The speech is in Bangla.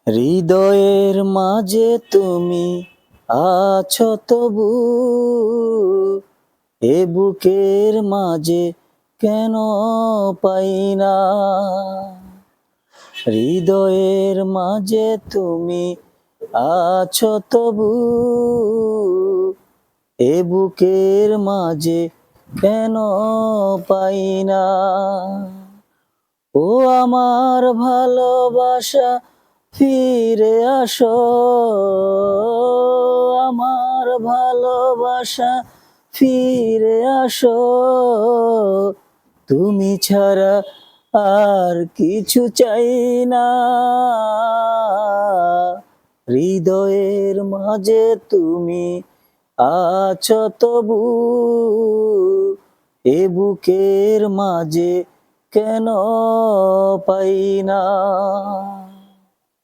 হৃদয়ের মাঝে তুমি আছো তবু, এ বুকের মাঝে কেন পাই না। হৃদয়ের মাঝে তুমি আছো তবু, এ বুকের মাঝে কেন পাই না। ও আমার ভালোবাসা ফিরে আসো, আমার ভালোবাসা ফিরে আসো, তুমি ছাড়া আর কিছু চাই না। হৃদয়ের মাঝে তুমি আছো তবু, এ বুকের মাঝে কেন পাই না।